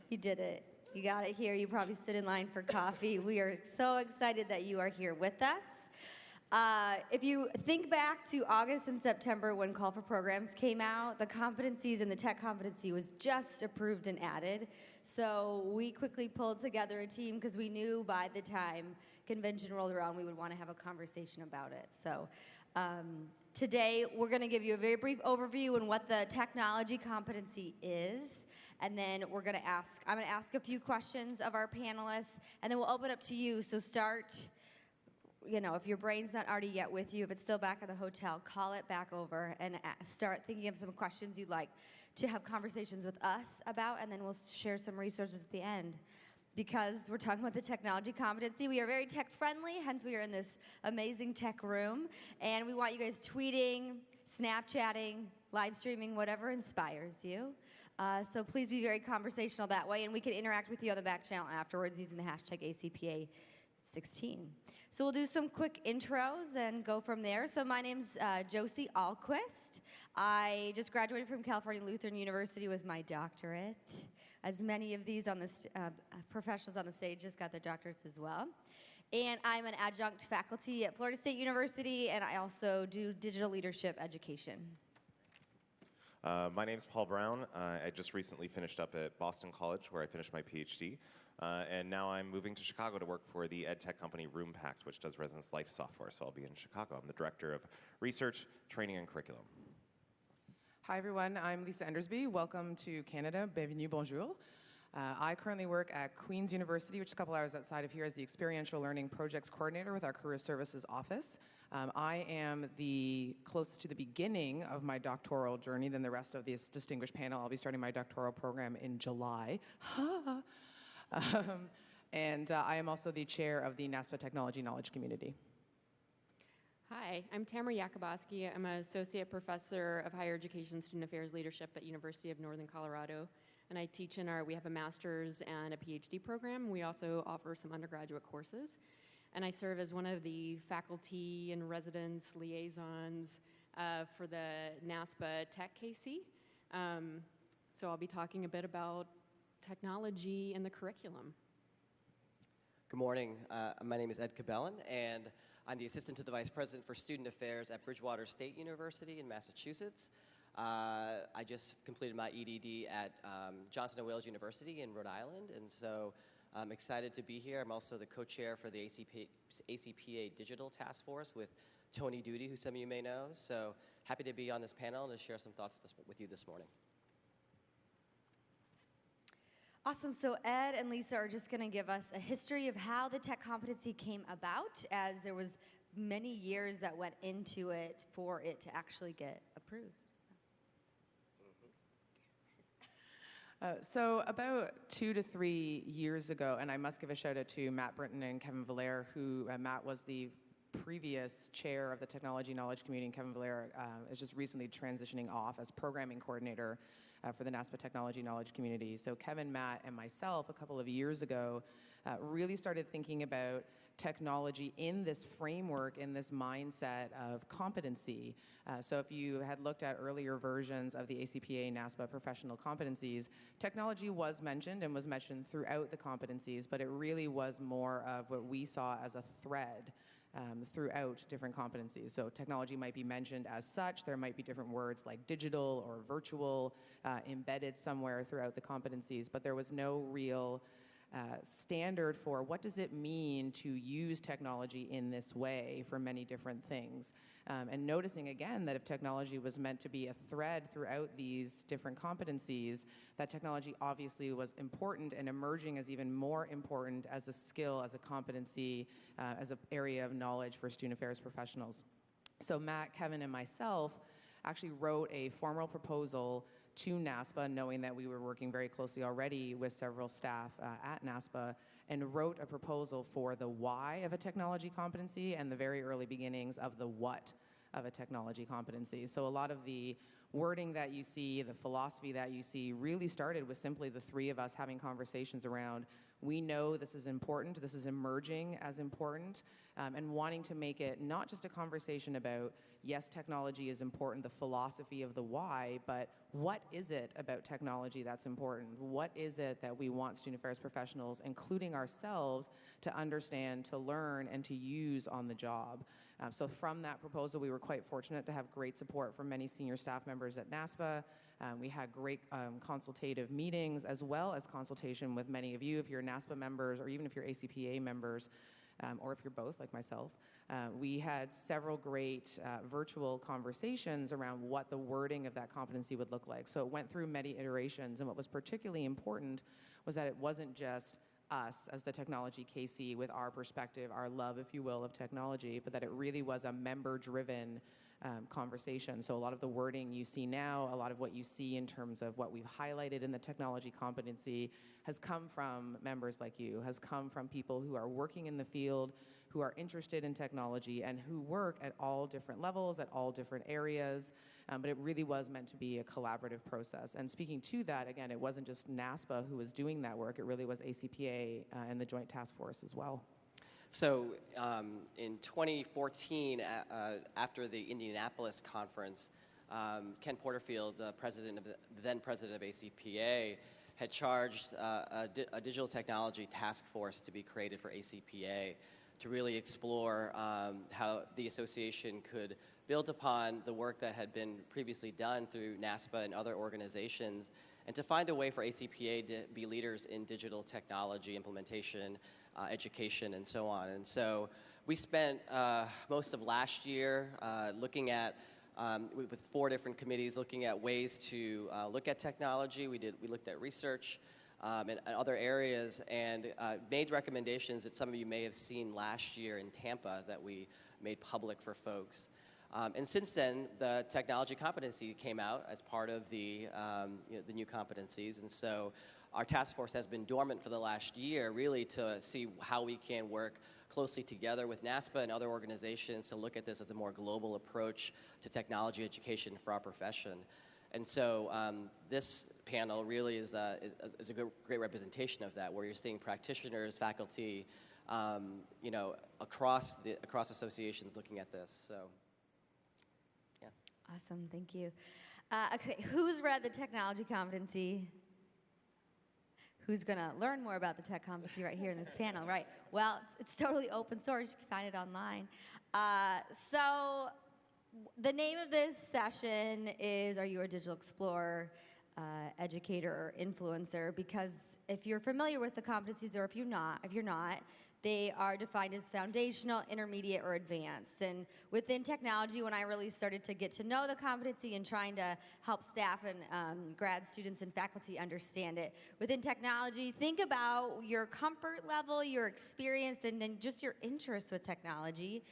You did it. You got it here. You probably stood in line for coffee. We are so excited that you are here with us. If you think back to August and September when Call for Programs came out, the competencies and the tech competency was just approved and added. So we quickly pulled together a team because we knew by the time convention rolled around we would want to have a conversation about it. So today we're going to give you a very brief overview on what the technology competency is. And then I'm going to ask a few questions of our panelists, and then we'll open up to you. So start, if your brain's not already yet with you, if it's still back at the hotel, call it back over and start thinking of some questions you'd like to have conversations with us about, and then we'll share some resources at the end. Because we're talking about the technology competency, we are very tech friendly, hence we are in this amazing tech room, and we want you guys tweeting, Snapchatting, live streaming, whatever inspires you. So please be very conversational that way, and we can interact with you on the back channel afterwards using the hashtag ACPA16. So we'll do some quick intros and go from there. So my name's Josie Alquist. I just graduated from California Lutheran University with my doctorate. As many of these professionals on the stage just got their doctorates as well. And I'm an adjunct faculty at Florida State University, and I also do digital leadership education. My name's Paul Brown. I just recently finished up at Boston College, where I finished my PhD. And now I'm moving to Chicago to work for the ed tech company RoomPact, which does residence life software. So I'll be in Chicago. I'm the director of research, training, and curriculum. Hi, everyone. I'm Lisa Endersby. Welcome to Canada. Bienvenue, bonjour. I currently work at Queen's University, which is a couple hours outside of here, as the Experiential Learning Projects Coordinator with our Career Services Office. I am the closest to the beginning of my doctoral journey than the rest of this distinguished panel. I'll be starting my doctoral program in July. And I am also the chair of the NASPA Technology Knowledge Community. Hi, I'm Tamara Yakubowski. I'm an associate professor of higher education student affairs leadership at University of Northern Colorado. And I teach we have a master's and a PhD program. We also offer some undergraduate courses. And I serve as one of the faculty and residence liaisons for the NASPA Tech KC. So I'll be talking a bit about technology and the curriculum. Good morning. My name is Ed Cabellon, and I'm the assistant to the vice president for student affairs at Bridgewater State University in Massachusetts. I just completed my EDD at Johnson & Wales University in Rhode Island, and so I'm excited to be here. I'm also the co-chair for the ACPA Digital Task Force with Tony Duty, who some of you may know. So happy to be on this panel and to share some thoughts with you this morning. Awesome. So Ed and Lisa are just going to give us a history of how the tech competency came about, as there was many years that went into it for it to actually get approved. So about 2 to 3 years ago, and I must give a shout out to Matt Britton and Kevin Valère, who Matt was the previous chair of the Technology Knowledge Community, and Kevin Valère is just recently transitioning off as programming coordinator for the NASPA Technology Knowledge Community. So Kevin, Matt, and myself a couple of years ago really started thinking about technology in this framework, in this mindset of competency. So if you had looked at earlier versions of the ACPA NASPA professional competencies, technology was mentioned and was mentioned throughout the competencies, but it really was more of what we saw as a thread throughout different competencies. So technology might be mentioned as such. There might be different words like digital or virtual embedded somewhere throughout the competencies, but there was no real standard for what does it mean to use technology in this way for many different things. And noticing again that if technology was meant to be a thread throughout these different competencies, that technology obviously was important and emerging as even more important as a skill, as a competency, as an area of knowledge for student affairs professionals. So Matt, Kevin, and myself actually wrote a formal proposal to NASPA, knowing that we were working very closely already with several staff at NASPA, and wrote a proposal for the why of a technology competency and the very early beginnings of the what of a technology competency. So a lot of the wording that you see, the philosophy that you see really started with simply the three of us having conversations around, we know this is important, this is emerging as important, and wanting to make it not just a conversation about, yes, technology is important, the philosophy of the why, but what is it about technology that's important? What is it that we want student affairs professionals, including ourselves, to understand, to learn, and to use on the job? So from that proposal, we were quite fortunate to have great support from many senior staff members at NASPA. We had great consultative meetings, as well as consultation with many of you, if you're NASPA members, or even if you're ACPA members, or if you're both, like myself. We had several great virtual conversations around what the wording of that competency would look like. So it went through many iterations, and what was particularly important was that it wasn't just us as the technology KC with our perspective, our love, if you will, of technology, but that it really was a member-driven conversation. So a lot of the wording you see now, a lot of what you see in terms of what we've highlighted in the technology competency has come from members like you, has come from people who are working in the field, who are interested in technology, and who work at all different levels, at all different areas. But it really was meant to be a collaborative process. And speaking to that, again, it wasn't just NASPA who was doing that work, it really was ACPA and the Joint Task Force as well. So in 2014, after the Indianapolis conference, Ken Porterfield, the then president of ACPA, had charged a digital technology task force to be created for ACPA to really explore how the association could build upon the work that had been previously done through NASPA and other organizations, and to find a way for ACPA to be leaders in digital technology implementation, education, and so on. And so we spent most of last year looking at, with 4 different committees, looking at ways to look at technology. We looked at research and other areas, and made recommendations that some of you may have seen last year in Tampa that we made public for folks. And since then, the technology competency came out as part of the new competencies, and so our task force has been dormant for the last year, really to see how we can work closely together with NASPA and other organizations to look at this as a more global approach to technology education for our profession. And so this panel really is a great representation of that, where you're seeing practitioners, faculty, across associations looking at this. So. Awesome, thank you. Okay, who's read the technology competency? Who's going to learn more about the tech competency right here in this panel? Right. Well, it's totally open source. You can find it online. So the name of this session is, are you a digital explorer, educator, or influencer? Because if you're familiar with the competencies, or if you're not, they are defined as foundational, intermediate, or advanced. And within technology, when I really started to get to know the competency and trying to help staff and grad students and faculty understand it, within technology, think about your comfort level, your experience, and then just your interest with technology.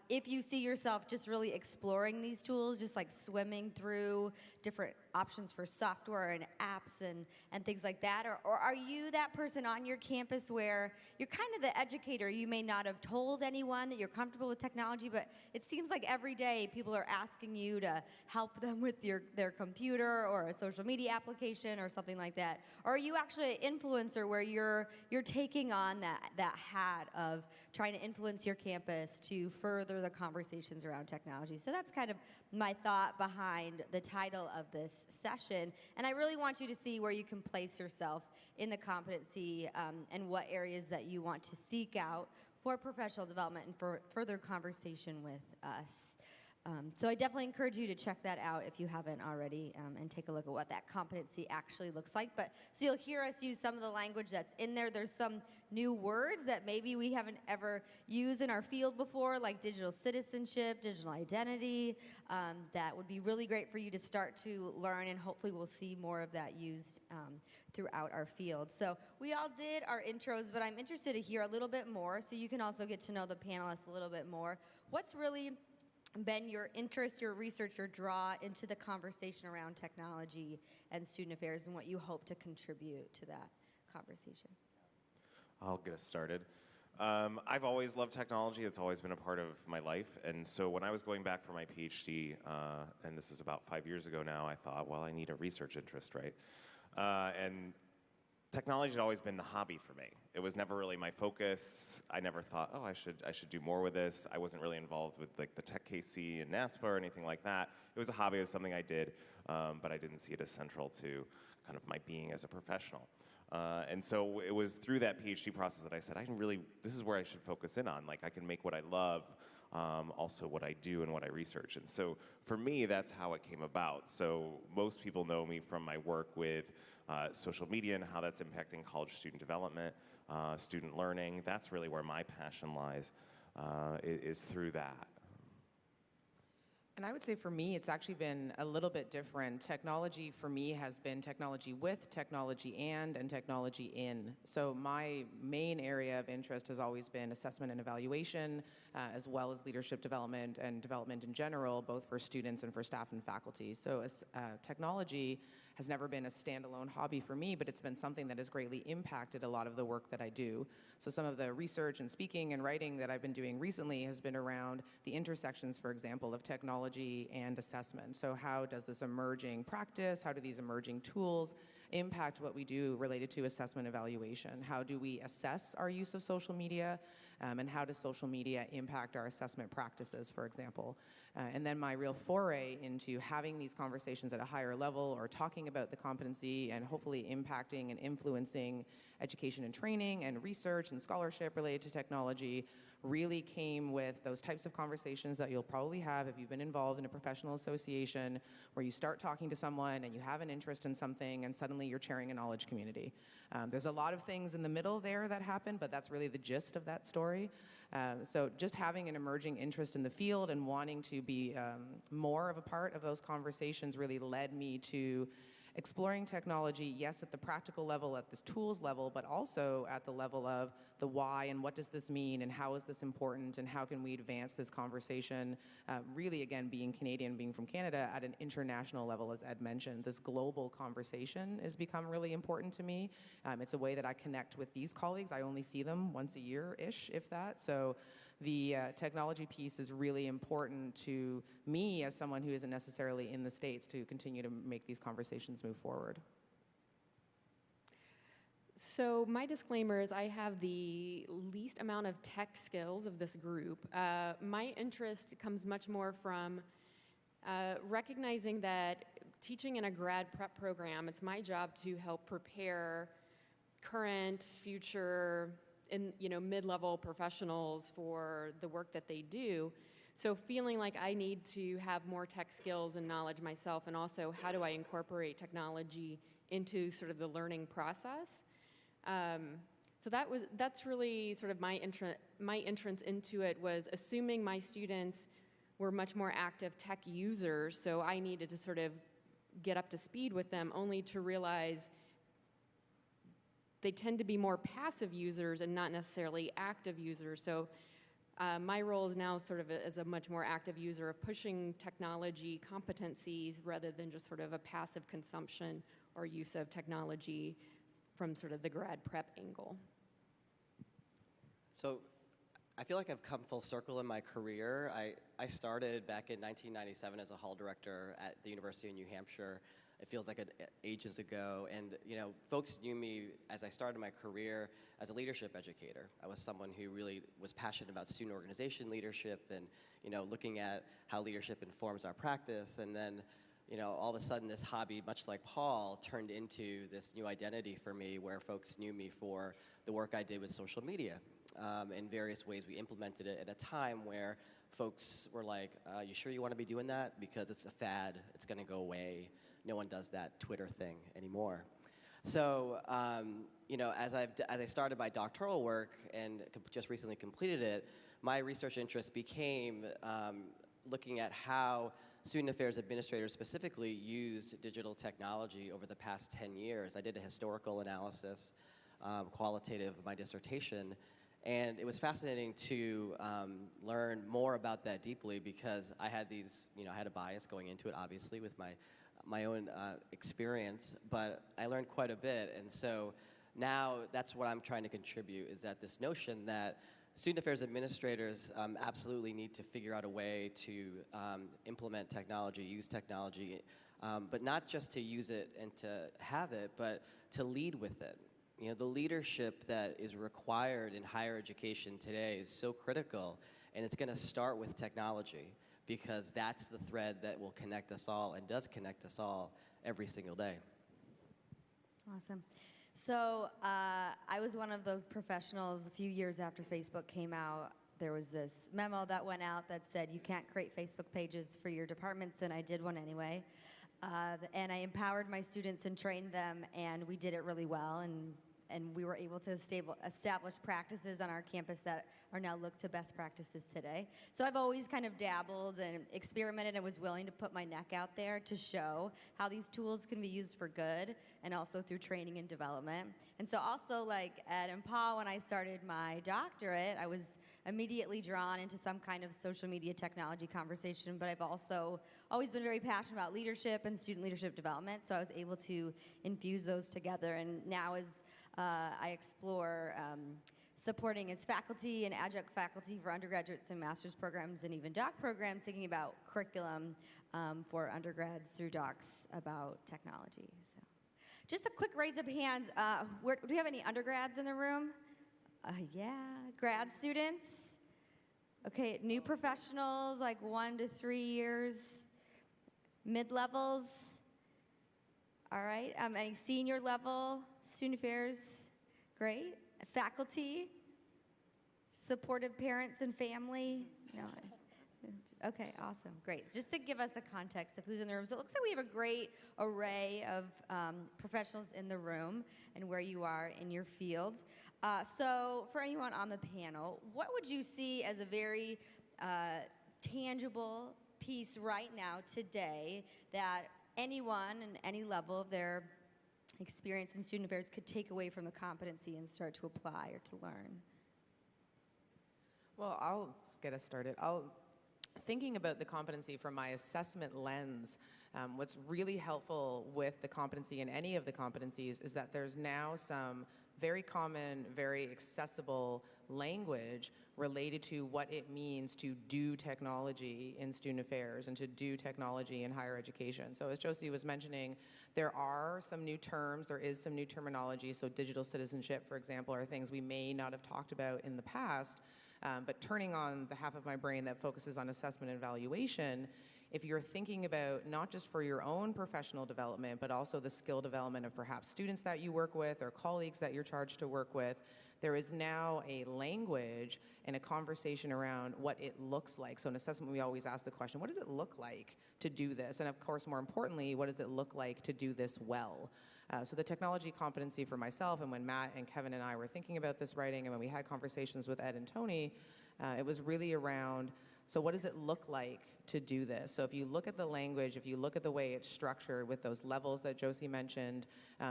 If you see yourself just really exploring these tools, just like swimming through different options for software and apps and things like that, or are you that person on your campus where you're kind of the educator? You may not have told anyone that you're comfortable with technology, but it seems like every day people are asking you to help them with their computer or a social media application or something like that. Or are you actually an influencer where you're taking on that hat of trying to influence your campus to further the conversations around technology? So that's kind of my thought behind the title of this session. And I really want you to see where you can place yourself in the competency and what areas that you want to seek out for professional development and for further conversation with us. So I definitely encourage you to check that out if you haven't already, and take a look at what that competency actually looks like. So you'll hear us use some of the language that's in there. There's some new words that maybe we haven't ever used in our field before, like digital citizenship, digital identity, that would be really great for you to start to learn, and hopefully we'll see more of that used throughout our field. So we all did our intros, but I'm interested to hear a little bit more so you can also get to know the panelists a little bit more. What's really been your interest, your research, your draw into the conversation around technology and student affairs, and what you hope to contribute to that conversation? I'll get us started. I've always loved technology. It's always been a part of my life. And so when I was going back for my PhD, and this is about 5 years ago now, I thought, well, I need a research interest, right? And technology had always been the hobby for me. It was never really my focus. I never thought, oh, I should do more with this. I wasn't really involved with like the Tech KC and NASPA or anything like that. It was a hobby. It was something I did, but I didn't see it as central to kind of my being as a professional. And so it was through that PhD process that I said, this is where I should focus in on. Like, I can make what I love also what I do and what I research. And so for me, that's how it came about. So most people know me from my work with social media and how that's impacting college student development, student learning. That's really where my passion lies, is through that. And I would say for me, it's actually been a little bit different. Technology for me has been technology with, technology and technology in. So my main area of interest has always been assessment and evaluation, as well as leadership development and development in general, both for students and for staff and faculty. So technology has never been a standalone hobby for me, but it's been something that has greatly impacted a lot of the work that I do. So some of the research and speaking and writing that I've been doing recently has been around the intersections, for example, of technology and assessment. So how does this emerging practice, how do these emerging tools impact what we do related to assessment evaluation? How do we assess our use of social media? And how does social media impact our assessment practices, for example? And then my real foray into having these conversations at a higher level or talking about the competency and hopefully impacting and influencing education and training and research and scholarship related to technology really came with those types of conversations that you'll probably have if you've been involved in a professional association where you start talking to someone and you have an interest in something and suddenly you're chairing a knowledge community. There's a lot of things in the middle there that happen, but that's really the gist of that story. So just having an emerging interest in the field and wanting to be more of a part of those conversations really led me to exploring technology, yes, at the practical level, at this tools level, but also at the level of the why and what does this mean and how is this important and how can we advance this conversation, really, again, being Canadian, being from Canada, at an international level, as Ed mentioned. This global conversation has become really important to me. It's a way that I connect with these colleagues. I only see them once a year-ish, if that. So the technology piece is really important to me as someone who isn't necessarily in the States to continue to make these conversations move forward. So my disclaimer is I have the least amount of tech skills of this group. My interest comes much more from recognizing that teaching in a grad prep program, it's my job to help prepare current, future, mid-level professionals for the work that they do. So feeling like I need to have more tech skills and knowledge myself, and also how do I incorporate technology into sort of the learning process. So that's really sort of my entrance into it, was assuming my students were much more active tech users, so I needed to sort of get up to speed with them, only to realize they tend to be more passive users and not necessarily active users. So my role is now sort of as a much more active user of pushing technology competencies rather than just sort of a passive consumption or use of technology from sort of the grad prep angle. So I feel like I've come full circle in my career. I started back in 1997 as a hall director at the University of New Hampshire. It feels like ages ago, and folks knew me as I started my career as a leadership educator. I was someone who really was passionate about student organization leadership and looking at how leadership informs our practice. And then all of a sudden this hobby, much like Paul, turned into this new identity for me, where folks knew me for the work I did with social media. In various ways we implemented it at a time where folks were like, you sure you want to be doing that? Because it's a fad, it's going to go away. No one does that Twitter thing anymore. So, as I started my doctoral work and just recently completed it, my research interest became looking at how student affairs administrators specifically use digital technology over the past 10 years. I did a historical analysis, qualitative of my dissertation, and it was fascinating to learn more about that deeply, because I had I had a bias going into it, obviously, with my own experience, but I learned quite a bit. And so Now, that's what I'm trying to contribute, is that this notion that student affairs administrators absolutely need to figure out a way to implement technology, use technology, but not just to use it and to have it, but to lead with it. You know, the leadership that is required in higher education today is so critical, and it's going to start with technology, because that's the thread that will connect us all and does connect us all every single day. Awesome. So I was one of those professionals a few years after Facebook came out. There was this memo that went out that said you can't create Facebook pages for your departments, and I did one anyway. And I empowered my students and trained them, and we did it really well. And we were able to establish practices on our campus that are now looked to best practices today. So I've always kind of dabbled and experimented and was willing to put my neck out there to show how these tools can be used for good and also through training and development. And so also, like at Paul, when I started my doctorate, I was immediately drawn into some kind of social media technology conversation, but I've also always been very passionate about leadership and student leadership development, so I was able to infuse those together. And now as I explore supporting as faculty and adjunct faculty for undergraduates and master's programs and even doc programs, thinking about curriculum for undergrads through docs about technology. So, just a quick raise of hands. Do we have any undergrads in the room? Yeah, grad students? Okay, new professionals, like 1 to 3 years, mid-levels? All right, any senior level student affairs? Great. Faculty? Supportive parents and family? No. Okay, awesome, great. Just to give us a context of who's in the room. So it looks like we have a great array of professionals in the room and where you are in your fields. So for anyone on the panel, what would you see as a very tangible piece right now today that anyone in any level of their experience in student affairs could take away from the competency and start to apply or to learn? Well, I'll get us started. Thinking about the competency from my assessment lens, what's really helpful with the competency and any of the competencies is that there's now some very common, very accessible language related to what it means to do technology in student affairs and to do technology in higher education. So as Josie was mentioning, there are some new terms, there is some new terminology. So digital citizenship, for example, are things we may not have talked about in the past. But turning on the half of my brain that focuses on assessment and evaluation, if you're thinking about not just for your own professional development, but also the skill development of perhaps students that you work with or colleagues that you're charged to work with, there is now a language and a conversation around what it looks like. So in assessment, we always ask the question, what does it look like to do this? And of course, more importantly, what does it look like to do this well? So the technology competency for myself, and when Matt and Kevin and I were thinking about this writing, and when we had conversations with Ed and Tony, it was really around, so what does it look like to do this? So if you look at the language, if you look at the way it's structured with those levels that Josie mentioned,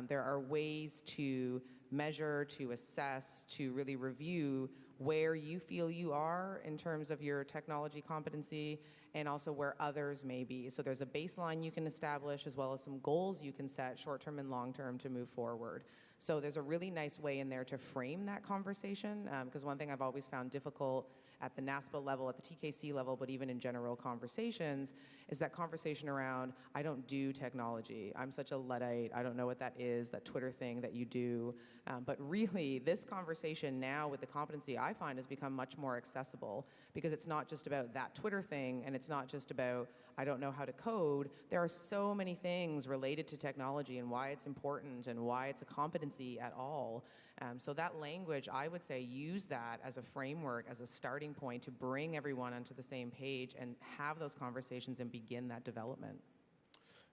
there are ways to measure, to assess, to really review where you feel you are in terms of your technology competency and also where others may be. So there's a baseline you can establish as well as some goals you can set short-term and long-term to move forward. So there's a really nice way in there to frame that conversation because one thing I've always found difficult at the NASPA level, at the TKC level, but even in general conversations, is that conversation around, I don't do technology. I'm such a Luddite. I don't know what that is, that Twitter thing that you do. But really, this conversation now with the competency, I find, has become much more accessible because it's not just about that Twitter thing, and it's not just about, I don't know how to code. There are so many things related to technology and why it's important and why it's a competency at all. So that language, I would say, use that as a framework, as a starting point to bring everyone onto the same page and have those conversations and begin that development.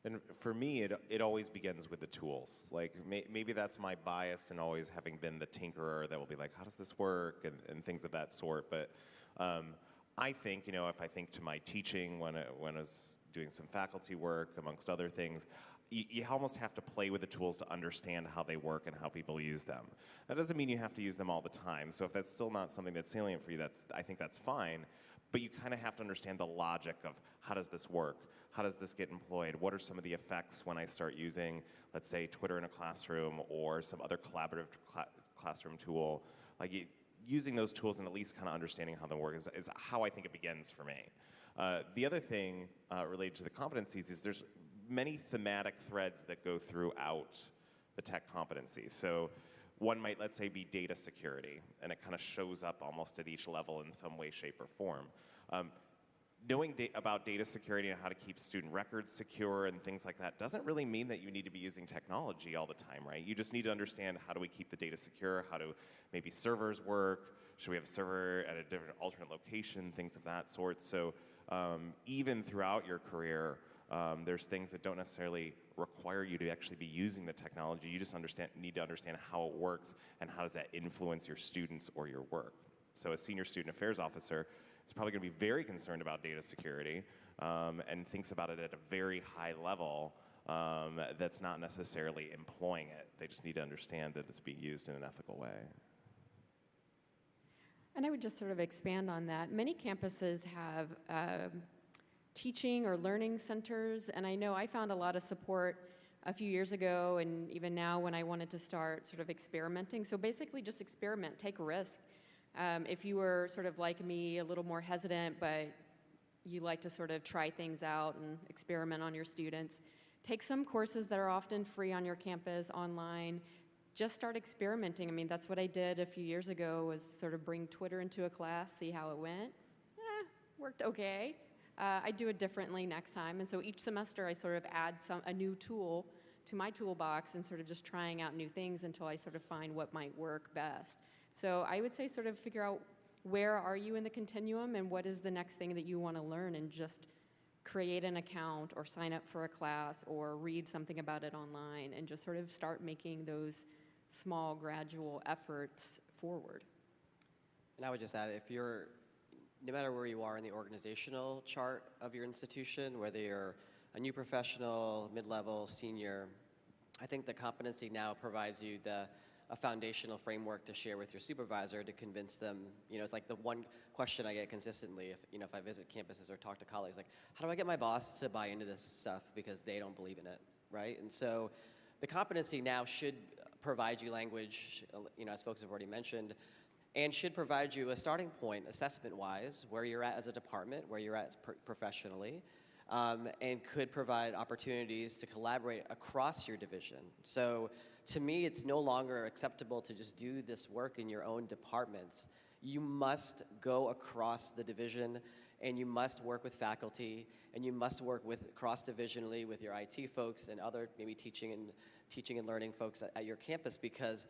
And for me, it always begins with the tools. Like maybe that's my bias in always having been the tinkerer that will be like, how does this work, and things of that sort. But I think, if I think to my teaching when I was doing some faculty work, amongst other things, you almost have to play with the tools to understand how they work and how people use them. That doesn't mean you have to use them all the time. So if that's still not something that's salient for you, I think that's fine. But you kind of have to understand the logic of how does this work? how does this get employed? What are some of the effects when I start using, let's say, Twitter in a classroom or some other collaborative classroom tool? Like using those tools and at least kind of understanding how they work is how I think it begins for me. The other thing related to the competencies is there's many thematic threads that go throughout the tech competencies. So one might, let's say, be data security, and it kind of shows up almost at each level in some way, shape, or form. Knowing about data security and how to keep student records secure and things like that doesn't really mean that you need to be using technology all the time, right? You just need to understand how do we keep the data secure, how do maybe servers work, should we have a server at a different alternate location, things of that sort. So even throughout your career, there's things that don't necessarily require you to actually be using the technology. You just need to understand how it works and how does that influence your students or your work. So a senior student affairs officer is probably going to be very concerned about data security and thinks about it at a very high level that's not necessarily employing it. They just need to understand that it's being used in an ethical way. And I would just sort of expand on that. Many campuses have teaching or learning centers, and I know I found a lot of support a few years ago and even now when I wanted to start sort of experimenting. So basically just experiment, take a risk. If you were sort of like me, a little more hesitant, but you like to sort of try things out and experiment on your students, take some courses that are often free on your campus, online. Just start experimenting. I mean, that's what I did a few years ago, was sort of bring Twitter into a class, see how it went. Worked okay. I do it differently next time. And so each semester I sort of add a new tool to my toolbox and sort of just trying out new things until I sort of find what might work best. So I would say sort of figure out where are you in the continuum and what is the next thing that you want to learn, and just create an account or sign up for a class or read something about it online and just sort of start making those small gradual efforts forward. And I would just add, if you're, no matter where you are in the organizational chart of your institution, whether you're a new professional, mid-level, senior, I think the competency now provides you a foundational framework to share with your supervisor to convince them. You know, it's like the one question I get consistently if I visit campuses or talk to colleagues, like, how do I get my boss to buy into this stuff because they don't believe in it, right? And so the competency now should provide you language, as folks have already mentioned, and should provide you a starting point assessment-wise, where you're at as a department, where you're at professionally, and could provide opportunities to collaborate across your division. So to me, it's no longer acceptable to just do this work in your own departments. You must go across the division, and you must work with faculty, and you must work with cross-divisionally with your IT folks and other maybe teaching and learning folks at your campus, because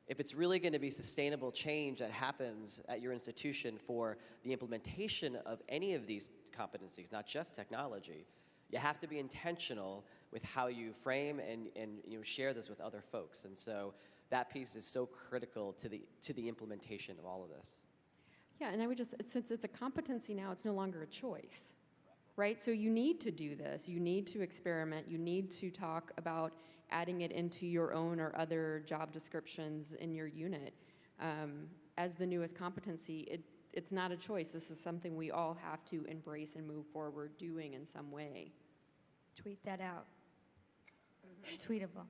if it's really going to be sustainable change that happens at your institution for the implementation of any of these competencies, not just technology, you have to be intentional with how you frame and share this with other folks. And so that piece is so critical to the implementation of all of this. Yeah, and I would just, since it's a competency now, it's no longer a choice, right? So you need to do this. You need to experiment. You need to talk about adding it into your own or other job descriptions in your unit. As the newest competency, it's not a choice. This is something we all have to embrace and move forward doing in some way. Tweet that out. It's tweetable.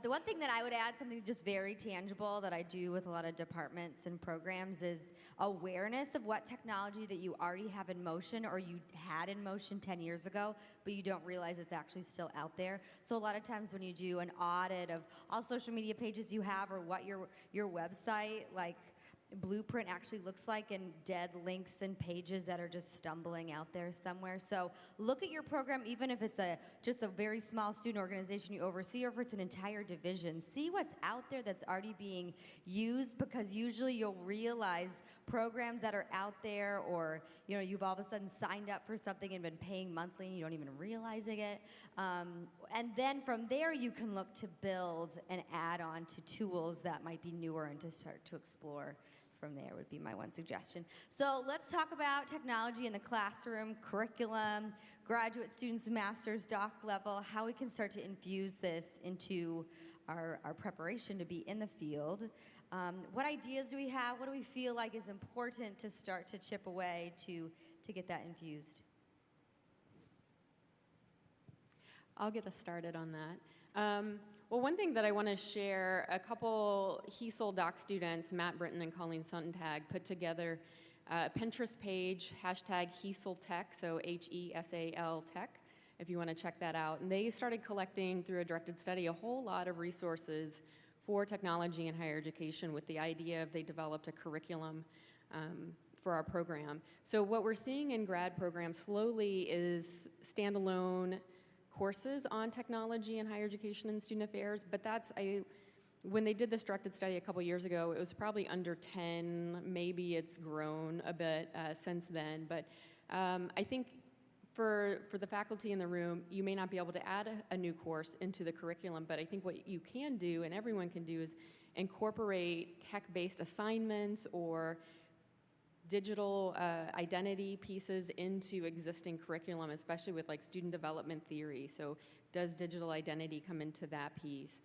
The one thing that I would add, something just very tangible that I do with a lot of departments and programs, is awareness of what technology that you already have in motion or you had in motion 10 years ago, but you don't realize it's actually still out there. So a lot of times when you do an audit of all social media pages you have, or what your website, like, blueprint actually looks like, and dead links and pages that are just stumbling out there somewhere. So look at your program, even if it's just a very small student organization you oversee, or if it's an entire division. See what's out there that's already being used, because usually you'll realize programs that are out there, or you've all of a sudden signed up for something and been paying monthly and you don't even realizing it. And then from there you can look to build and add on to tools that might be newer and to start to explore. From there would be my one suggestion. So let's talk about technology in the classroom, curriculum, graduate students, master's, doc level, how we can start to infuse this into our preparation to be in the field. What ideas do we have? What do we feel like is important to start to chip away to get that infused? I'll get us started on that. Well, one thing that I want to share, a couple HESOL doc students, Matt Britton and Colleen Suntag, put together a Pinterest page, hashtag HESOLTech, so HESAL Tech, if you want to check that out. And they started collecting, through a directed study, a whole lot of resources for technology in higher education with the idea of they developed a curriculum for our program. So what we're seeing in grad programs slowly is standalone courses on technology in higher education and student affairs, but when they did this directed study a couple years ago, it was probably under 10. Maybe it's grown a bit since then, but I think for the faculty in the room, you may not be able to add a new course into the curriculum, but I think what you can do, and everyone can do, is incorporate tech-based assignments or digital identity pieces into existing curriculum, especially with like student development theory. So does digital identity come into that piece?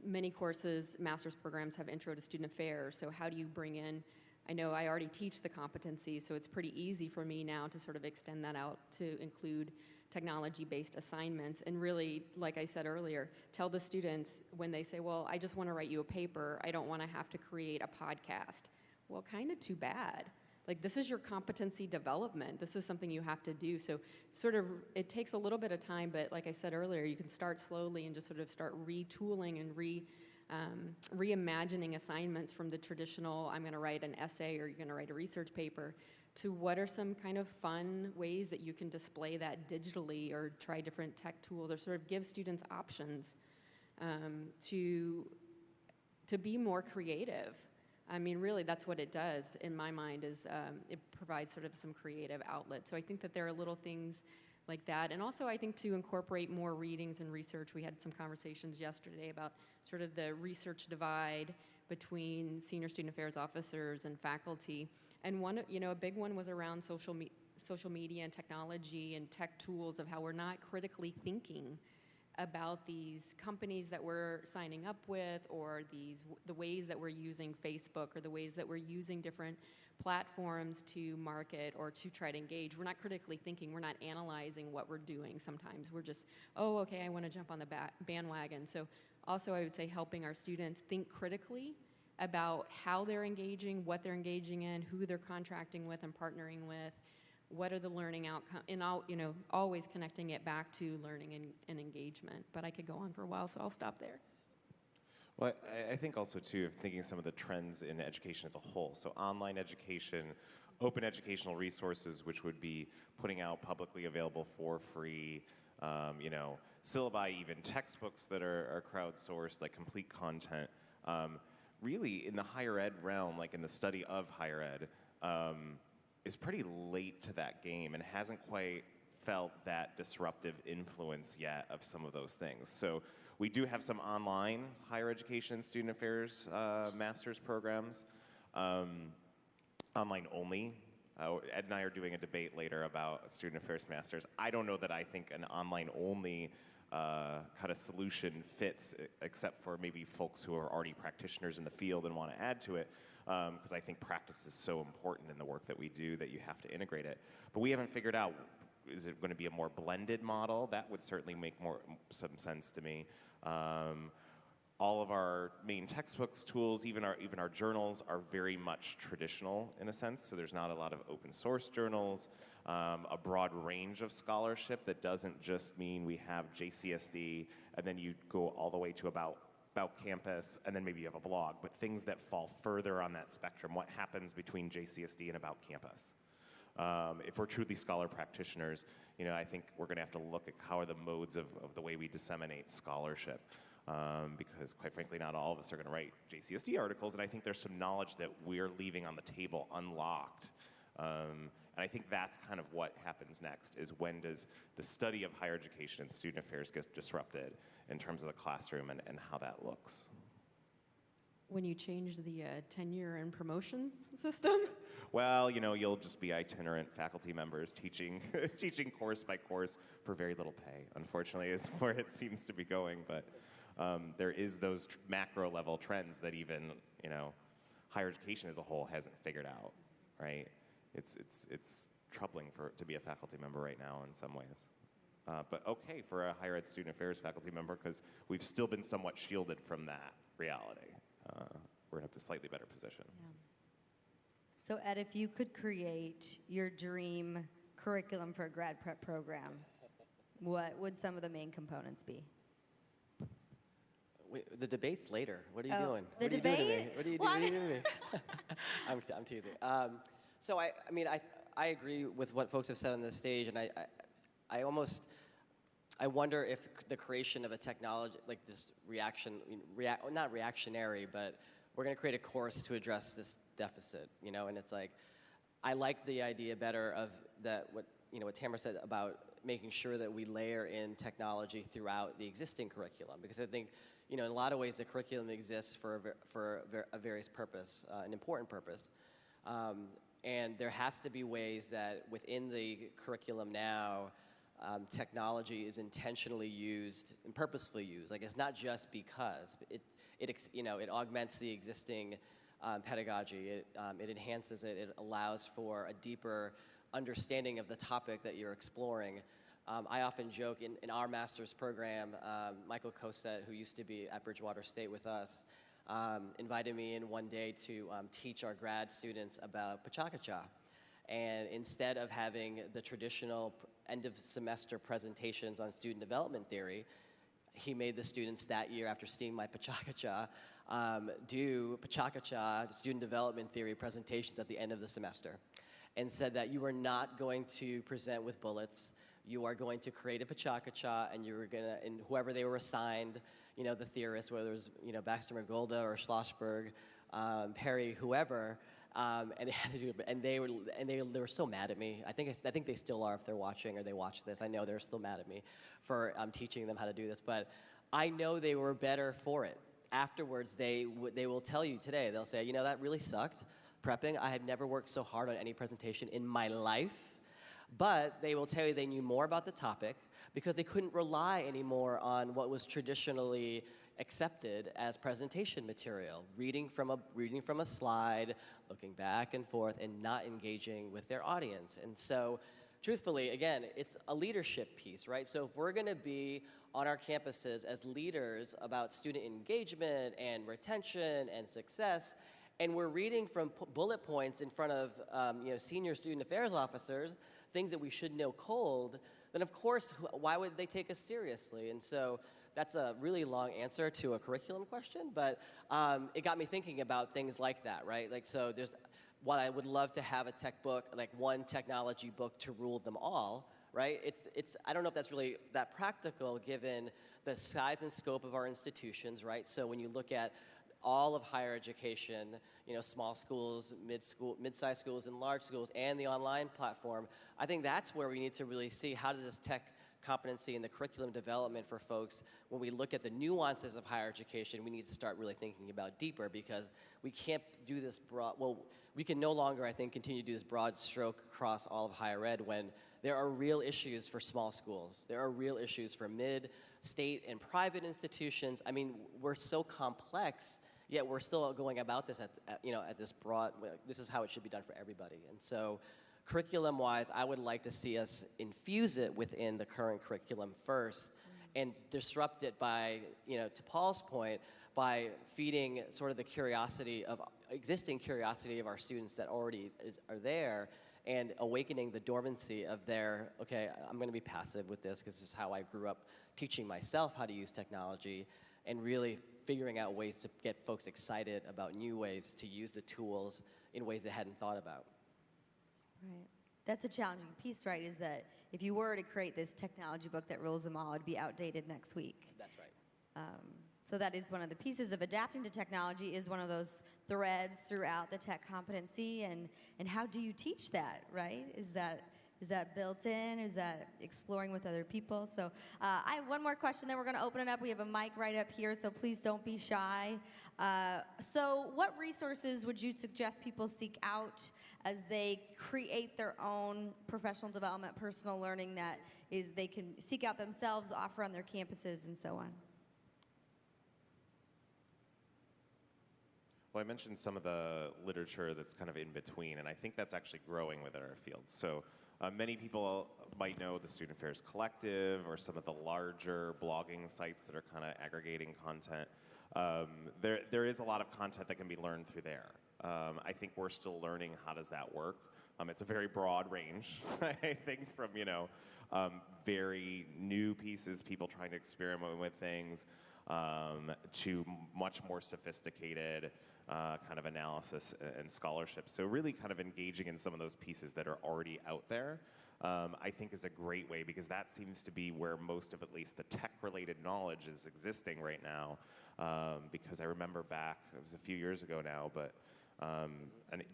Many courses, master's programs have intro to student affairs. So how do you bring in, I know I already teach the competency, so it's pretty easy for me now to sort of extend that out to include technology-based assignments and really, like I said earlier, tell the students when they say, well, I just want to write you a paper, I don't want to have to create a podcast. Well, kind of too bad. Like, this is your competency development. This is something you have to do. So sort of, it takes a little bit of time, but like I said earlier, you can start slowly and just sort of start retooling and reimagining assignments from the traditional, I'm going to write an essay or you're going to write a research paper, to what are some kind of fun ways that you can display that digitally or try different tech tools or sort of give students options to be more creative. I mean, really, that's what it does, in my mind, is it provides sort of some creative outlet. So I think that there are little things like that. And also, I think to incorporate more readings and research. We had some conversations yesterday about sort of the research divide between senior student affairs officers and faculty. And one, a big one was around social media and technology and tech tools, of how we're not critically thinking about these companies that we're signing up with, or the ways that we're using Facebook, or the ways that we're using different platforms to market or to try to engage. We're not critically thinking. We're not analyzing what we're doing sometimes. We're just, oh, okay, I want to jump on the bandwagon. So also, I would say helping our students think critically about how they're engaging, what they're engaging in, who they're contracting with and partnering with, what are the learning outcomes, and always connecting it back to learning and engagement. But I could go on for a while, so I'll stop there. Well, I think also, too, of thinking some of the trends in education as a whole. So online education, open educational resources, which would be putting out publicly available for free, syllabi, even textbooks that are crowdsourced, like complete content. Really, in the higher ed realm, like in the study of higher ed, is pretty late to that game and hasn't quite felt that disruptive influence yet of some of those things. So we do have some online higher education and student affairs master's programs, online only. Ed and I are doing a debate later about a student affairs master's. I don't know that I think an online only kind of solution fits, except for maybe folks who are already practitioners in the field and want to add to it. Because I think practice is so important in the work that we do that you have to integrate it. But we haven't figured out, is it going to be a more blended model? That would certainly make some sense to me. All of our main textbooks, tools, even our journals are very much traditional in a sense. So there's not a lot of open source journals, a broad range of scholarship that doesn't just mean we have JCSD and then you go all the way to about campus, and then maybe you have a blog, but things that fall further on that spectrum. What happens between JCSD and about campus? If we're truly scholar practitioners, I think we're going to have to look at how are the modes of the way we disseminate scholarship, because quite frankly, not all of us are going to write JCSD articles, and I think there's some knowledge that we're leaving on the table unlocked. And I think that's kind of what happens next, is when does the study of higher education and student affairs get disrupted in terms of the classroom and how that looks. When you change the tenure and promotions system? Well, you'll just be itinerant faculty members teaching course by course for very little pay, unfortunately, is where it seems to be going. But there is those macro level trends that even, higher education as a whole hasn't figured out, right? It's troubling to be a faculty member right now in some ways. but okay for a higher ed student affairs faculty member because we've still been somewhat shielded from that reality. We're in a slightly better position. Yeah. So Ed, if you could create your dream curriculum for a grad prep program, what would some of the main components be? Wait, the debate's later. What are you doing? The What debate? Are you doing to me? What are you doing to me? I'm teasing. So I agree with what folks have said on this stage, and I wonder if the creation of a technology like this not reactionary, but we're going to create a course to address this deficit, and it's like, I like the idea better of that, what Tamara said about making sure that we layer in technology throughout the existing curriculum, because I think, in a lot of ways the curriculum exists for a various purpose, an important purpose. And there has to be ways that within the curriculum now, technology is intentionally used and purposefully used. Like, it's not just because it augments the existing pedagogy. It enhances it. It allows for a deeper understanding of the topic that you're exploring. I often joke in our master's program, Michael Cosette, who used to be at Bridgewater State with us, invited me in one day to teach our grad students about Pachacacha. And instead of having the traditional end of semester presentations on student development theory, he made the students that year, after seeing my Pachacacha, do Pachacacha student development theory presentations at the end of the semester, and said that you are not going to present with bullets. You are going to create a Pachacacha, and and whoever they were assigned, the theorists, whether it was, Baxter McGolda or Schlossberg, Perry, whoever, and they had to do it, and they were so mad at me. I think they still are if they're watching or they watch this. I know they're still mad at me for teaching them how to do this, but I know they were better for it. Afterwards, they will tell you today. They'll say, that really sucked. Prepping, I had never worked so hard on any presentation in my life. But they will tell you they knew more about the topic because they couldn't rely anymore on what was traditionally accepted as presentation material, reading from a slide, looking back and forth, and not engaging with their audience. And so, truthfully, again, it's a leadership piece, right? So if we're going to be on our campuses as leaders about student engagement and retention and success, and we're reading from bullet points in front of senior student affairs officers, things that we should know cold, then of course, why would they take us seriously? And so that's a really long answer to a curriculum question, but it got me thinking about things like that, right? Like, so while I would love to have a tech book, like one technology book to rule them all, right? I don't know if that's really that practical given the size and scope of our institutions, right? So when you look at all of higher education, small schools, mid-sized schools, and large schools, and the online platform, I think that's where we need to really see how does this tech competency and the curriculum development for folks, when we look at the nuances of higher education, we need to start really thinking about deeper, because we can't do this we can no longer, I think, continue to do this broad stroke across all of higher ed when there are real issues for small schools. There are real issues for mid, state, and private institutions. I mean, we're so complex, yet we're still going about this at this broad, this is how it should be done for everybody. And so curriculum-wise, I would like to see us infuse it within the current curriculum first and disrupt it by, to Paul's point, by feeding sort of the existing curiosity of our students that already are there, and awakening the dormancy of their, okay, I'm going to be passive with this because this is how I grew up teaching myself how to use technology, and really figuring out ways to get folks excited about new ways to use the tools in ways they hadn't thought about. Right. That's a challenging piece, right, is that if you were to create this technology book that rules them all, it'd be outdated next week. That's right. So that is one of the pieces of adapting to technology, is one of those threads throughout the tech competency, and how do you teach that, right? Is that built in? Is that exploring with other people? So I have one more question, then we're going to open it up. We have a mic right up here, so please don't be shy. So what resources would you suggest people seek out as they create their own professional development, personal learning that they can seek out themselves, offer on their campuses, and so on? Well, I mentioned some of the literature that's kind of in between, and I think that's actually growing within our field. So Many people might know the Student Affairs Collective or some of the larger blogging sites that are kind of aggregating content. There is a lot of content that can be learned through there. I think we're still learning how does that work. It's a very broad range, I think, from very new pieces, people trying to experiment with things, to much more sophisticated kind of analysis and scholarship. So really kind of engaging in some of those pieces that are already out there, I think is a great way, because that seems to be where most of at least the tech-related knowledge is existing right now. Because I remember back, it was a few years ago now, but a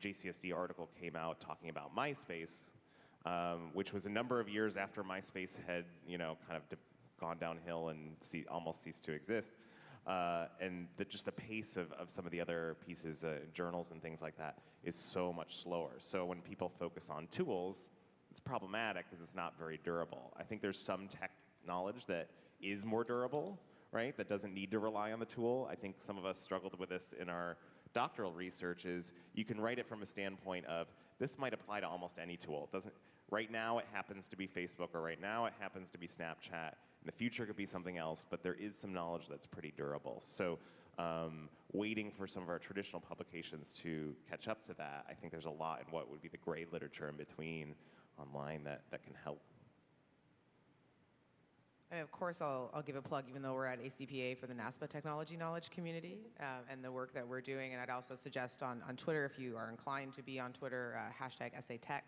JCSD article came out talking about MySpace, which was a number of years after MySpace had, kind of gone downhill and almost ceased to exist. And just the pace of some of the other pieces, journals and things like that, is so much slower. So when people focus on tools, it's problematic because it's not very durable. I think there's some tech knowledge that is more durable, right? That doesn't need to rely on the tool. I think some of us struggled with this in our doctoral research. Is you can write it from a standpoint of this might apply to almost any tool. It doesn't. Right now it happens to be Facebook, or right now it happens to be Snapchat. In the future it could be something else, but there is some knowledge that's pretty durable. So waiting for some of our traditional publications to catch up to that, I think there's a lot in what would be the gray literature in between online that can help. And of course, I'll give a plug, even though we're at ACPA, for the NASPA Technology Knowledge Community and the work that we're doing. And I'd also suggest on Twitter, if you are inclined to be on Twitter, hashtag SATech,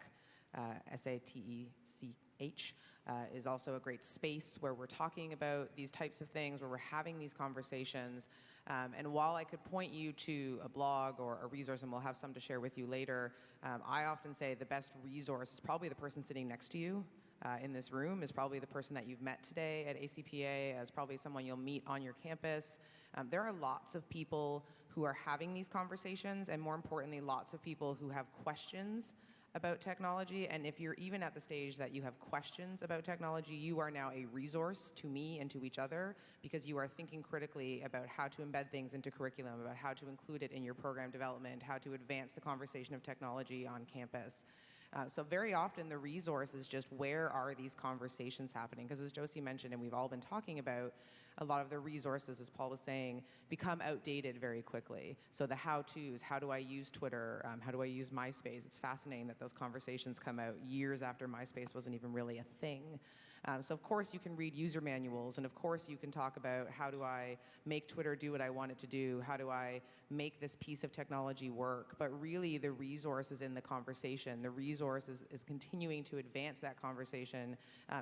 SATECH, is also a great space where we're talking about these types of things, where we're having these conversations. And while I could point you to a blog or a resource, and we'll have some to share with you later, I often say the best resource is probably the person sitting next to you. In this room is probably the person that you've met today at ACPA, as probably someone you'll meet on your campus. There are lots of people who are having these conversations, and more importantly, lots of people who have questions about technology. And if you're even at the stage that you have questions about technology, you are now a resource to me and to each other, because you are thinking critically about how to embed things into curriculum, about how to include it in your program development, how to advance the conversation of technology on campus. So very often the resource is just, where are these conversations happening? Because as Josie mentioned, and we've all been talking about, a lot of the resources, as Paul was saying, become outdated very quickly. So the how-tos, how do I use Twitter? How do I use MySpace? It's fascinating that those conversations come out years after MySpace wasn't even really a thing. So of course you can read user manuals, and of course you can talk about, how do I make Twitter do what I want it to do? How do I make this piece of technology work? But really the resource is in the conversation. The resource is continuing to advance that conversation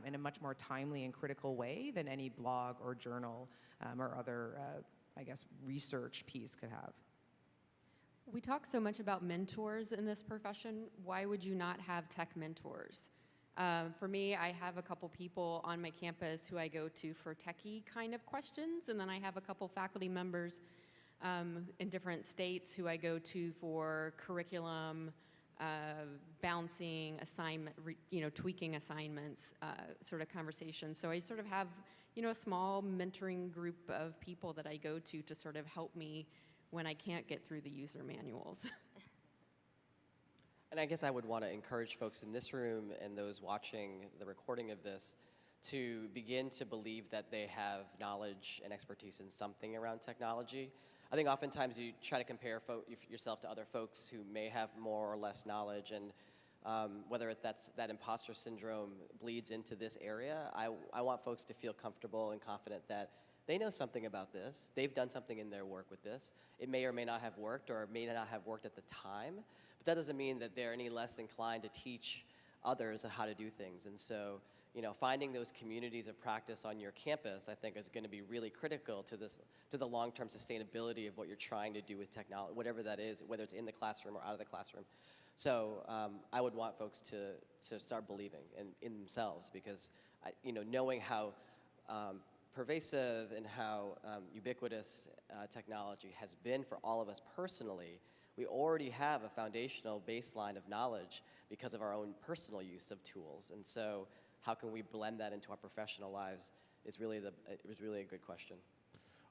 in a much more timely and critical way than any blog or journal or other, I guess, research piece could have. We talk so much about mentors in this profession. Why would you not have tech mentors? For me, I have a couple people on my campus who I go to for techie kind of questions, and then I have a couple faculty members in different states who I go to for curriculum, bouncing, assignment, tweaking assignments, sort of conversations. So I sort of have, a small mentoring group of people that I go to sort of help me when I can't get through the user manuals. And I guess I would want to encourage folks in this room and those watching the recording of this to begin to believe that they have knowledge and expertise in something around technology. I think oftentimes you try to compare yourself to other folks who may have more or less knowledge, and whether that imposter syndrome bleeds into this area, I want folks to feel comfortable and confident that they know something about this. They've done something in their work with this. It may or may not have worked, or it may not have worked at the time, but that doesn't mean that they're any less inclined to teach others how to do things. And so, finding those communities of practice on your campus, I think, is going to be really critical to the long-term sustainability of what you're trying to do with technology, whatever that is, whether it's in the classroom or out of the classroom. So I would want folks to start believing in themselves, because knowing how pervasive and how ubiquitous technology has been for all of us personally, we already have a foundational baseline of knowledge because of our own personal use of tools. And so how can we blend that into our professional lives it was really a good question.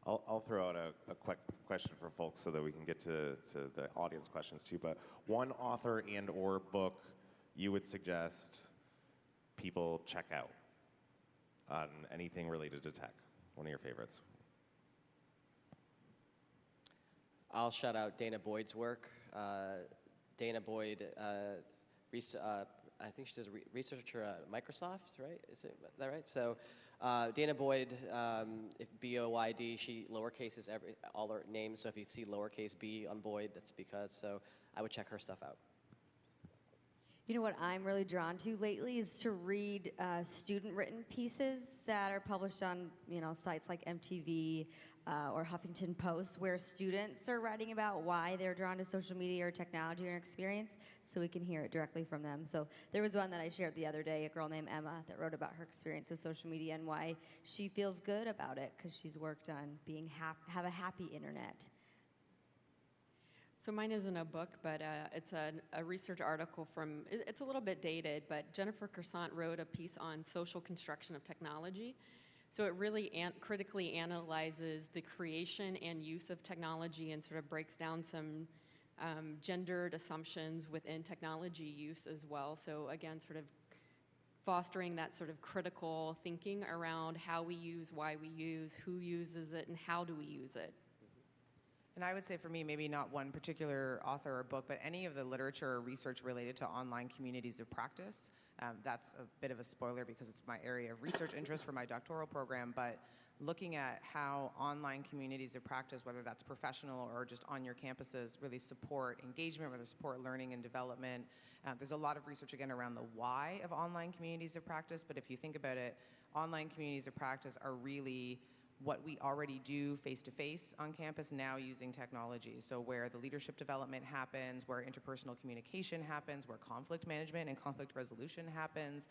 I'll throw out a quick question for folks so that we can get to the audience questions too. But one author and or book you would suggest people check out on anything related to tech? One of your favorites. I'll shout out Dana Boyd's work. Dana Boyd, I think she's a researcher at Microsoft, right? Is that right? So Dana Boyd, if B-O-Y-D, she lowercases all her names. So if you see lowercase b on Boyd, that's because. So I would check her stuff out. You know what I'm really drawn to lately is to read student-written pieces that are published on, sites like MTV or Huffington Post, where students are writing about why they're drawn to social media or technology or experience, so we can hear it directly from them. So there was one that I shared the other day, a girl named Emma that wrote about her experience with social media and why she feels good about it because she's worked on have a happy internet. So mine isn't a book, but it's a research article from, it's a little bit dated, but Jennifer Kersant wrote a piece on social construction of technology. So it really critically analyzes the creation and use of technology and sort of breaks down some gendered assumptions within technology use as well. So again, sort of fostering that sort of critical thinking around how we use, why we use, who uses it, and how do we use it. And I would say for me, maybe not one particular author or book, but any of the literature or research related to online communities of practice. That's a bit of a spoiler because it's my area of research interest for my doctoral program, but looking at how online communities of practice, whether that's professional or just on your campuses, really support engagement, whether support learning and development. There's a lot of research, again, around the why of online communities of practice, but if you think about it, online communities of practice are really what we already do face-to-face on campus now using technology. So where the leadership development happens, where interpersonal communication happens, where conflict management and conflict resolution happens.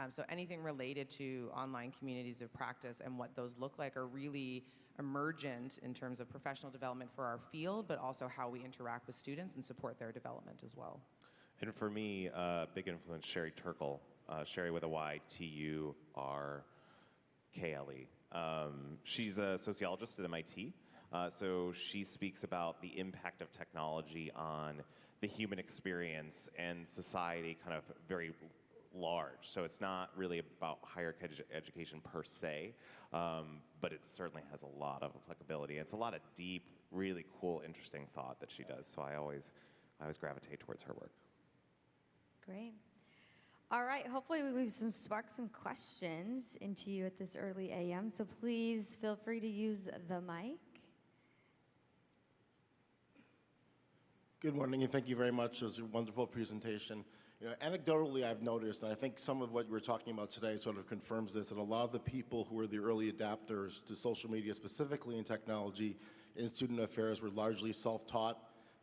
So anything related to online communities of practice and what those look like are really emergent in terms of professional development for our field, but also how we interact with students and support their development as well. And for me, big influence, Sherry Turkle. Sherry with a Y, Turkle. She's a sociologist at MIT, so she speaks about the impact of technology on the human experience and society kind of very large. So it's not really about higher education per se, but it certainly has a lot of applicability. It's a lot of deep, really cool, interesting thought that she does, so I always gravitate towards her work. Great. All right, hopefully we've sparked some questions into you at this early AM, so please feel free to use the mic. Good morning, and thank you very much. It was a wonderful presentation. Anecdotally, I've noticed, and I think some of what you were talking about today sort of confirms this, that a lot of the people who were the early adapters to social media, specifically in technology, in student affairs, were largely self-taught,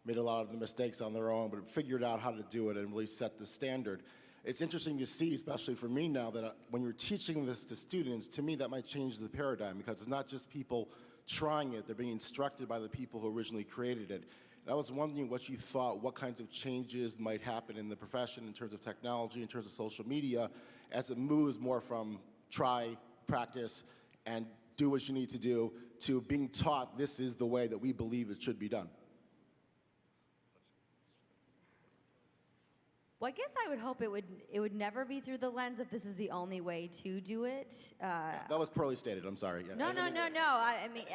made a lot of the mistakes on their own, but figured out how to do it and really set the standard. It's interesting to see, especially for me now, that when you're teaching this to students, to me that might change the paradigm because it's not just people trying it, they're being instructed by the people who originally created it. And I was wondering what you thought, what kinds of changes might happen in the profession in terms of technology, in terms of social media, as it moves more from try, practice, and do what you need to do, to being taught this is the way that we believe it should be done. Well, I guess I would hope it would never be through the lens of this is the only way to do it. That was poorly stated, I'm sorry. Yeah, No. I mean,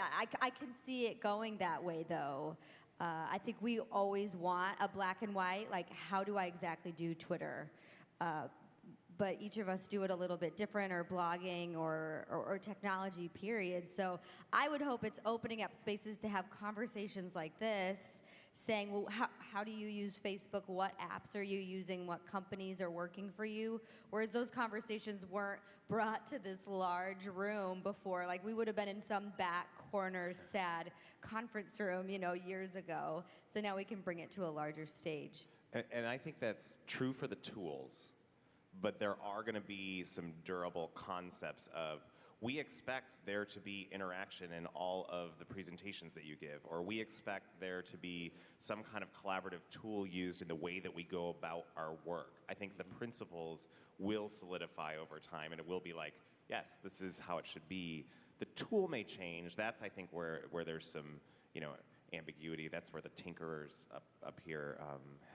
I can see it going that way, though. I think we always want a black and white, like how do I exactly do Twitter? But each of us do it a little bit different, or blogging or technology, period. So I would hope it's opening up spaces to have conversations like this, saying, well, how do you use Facebook? What apps are you using? What companies are working for you? Whereas those conversations weren't brought to this large room before. Like we would have been in some back corner, sad conference room, years ago. So now we can bring it to a larger stage. And I think that's true for the tools, but there are going to be some durable concepts of, we expect there to be interaction in all of the presentations that you give, or we expect there to be some kind of collaborative tool used in the way that we go about our work. I think the principles will solidify over time, and it will be like, yes, this is how it should be. The tool may change. That's, I think, where there's some, ambiguity. That's where the tinkerers up here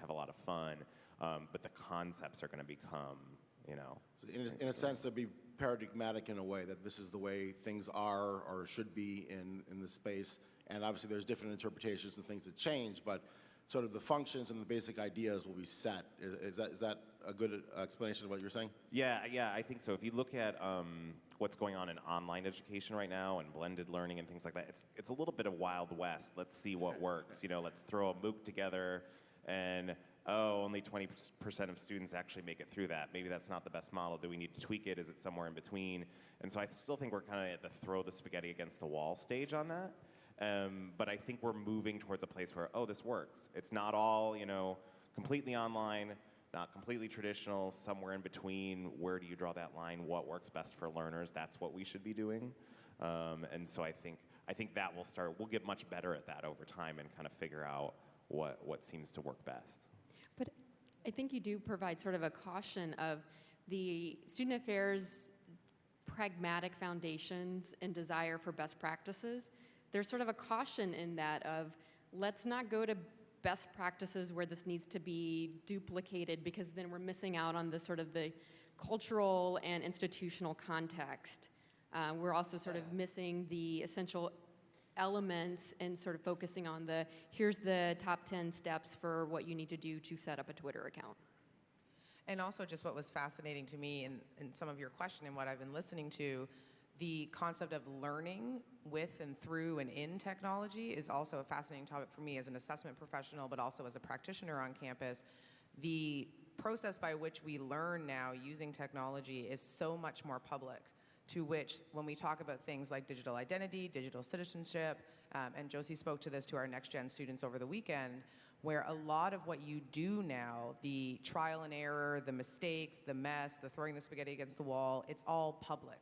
have a lot of fun. But the concepts are going to become you know. So in a sense, to be paradigmatic in a way that this is the way things are or should be in the space. And obviously there's different interpretations and things that change, but sort of the functions and the basic ideas will be set. Is that a good explanation of what you're saying? Yeah, I think so. If you look at what's going on in online education right now and blended learning and things like that, it's a little bit of Wild West. Let's see what works. You know, let's throw a MOOC together and only 20% of students actually make it through that. Maybe that's not the best model. Do we need to tweak it? Is it somewhere in between? And so I still think we're kind of at the throw the spaghetti against the wall stage on that. But I think we're moving towards a place where, this works. It's not all, completely online, not completely traditional, somewhere in between. Where do you draw that line? What works best for learners? That's what we should be doing. And so I think that we'll get much better at that over time and kind of figure out what seems to work best. But I think you do provide sort of a caution of the student affairs pragmatic foundations and desire for best practices. There's sort of a caution in that of let's not go to best practices where this needs to be duplicated, because then we're missing out on the sort of the cultural and institutional context. We're also sort of missing the essential elements and sort of focusing on here's the top 10 steps for what you need to do to set up a Twitter account. And also just what was fascinating to me in some of your question and what I've been listening to, the concept of learning with and through and in technology is also a fascinating topic for me as an assessment professional, but also as a practitioner on campus. The process by which we learn now using technology is so much more public, to which when we talk about things like digital identity, digital citizenship, and Josie spoke to this to our next-gen students over the weekend, where a lot of what you do now, the trial and error, the mistakes, the mess, the throwing the spaghetti against the wall, it's all public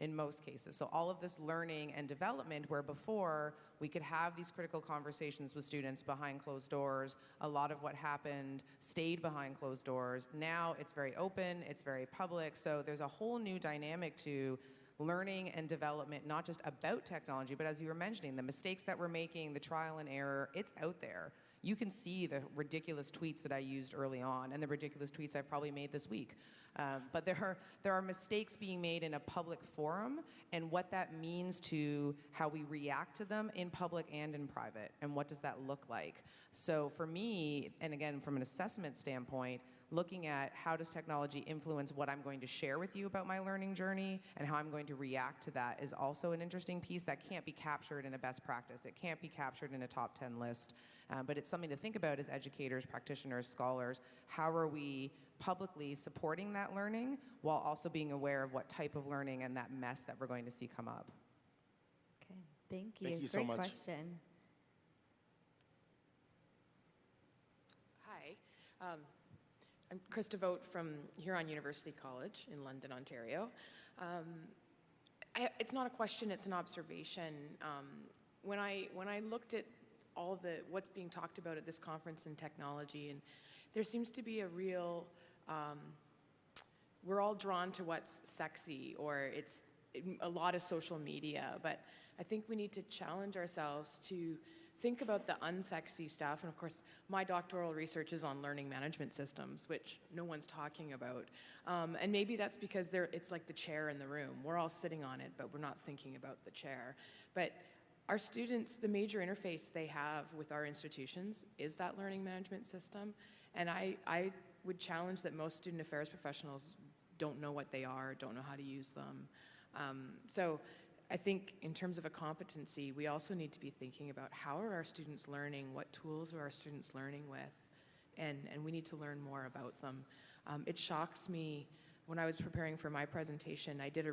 in most cases. So all of this learning and development, where before we could have these critical conversations with students behind closed doors, a lot of what happened stayed behind closed doors. Now it's very open, it's very public, so there's a whole new dynamic to learning and development, not just about technology, but as you were mentioning, the mistakes that we're making, the trial and error, it's out there. You can see the ridiculous tweets that I used early on and the ridiculous tweets I've probably made this week. But there are mistakes being made in a public forum, and what that means to how we react to them in public and in private, and what does that look like. So for me, and again, from an assessment standpoint, looking at how does technology influence what I'm going to share with you about my learning journey and how I'm going to react to that is also an interesting piece that can't be captured in a best practice. It can't be captured in a top 10 list, but it's something to think about as educators, practitioners, scholars. How are we publicly supporting that learning while also being aware of what type of learning and that mess that we're going to see come up? Okay, thank you. Thank you so Great much. question. Hi. I'm Krista Vogt from Huron University College in London, Ontario. It's not a question, it's an observation. When I looked at all what's being talked about at this conference in technology, and there seems to be a real, we're all drawn to what's sexy, or it's a lot of social media, but I think we need to challenge ourselves to think about the unsexy stuff. And of course, my doctoral research is on learning management systems, which no one's talking about. And maybe that's because it's like the chair in the room. We're all sitting on it, but we're not thinking about the chair. But our students, the major interface they have with our institutions is that learning management system. And I would challenge that most student affairs professionals don't know what they are, don't know how to use them. So I think in terms of a competency, we also need to be thinking about how are our students learning, what tools are our students learning with, and we need to learn more about them. It shocks me, when I was preparing for my presentation, I did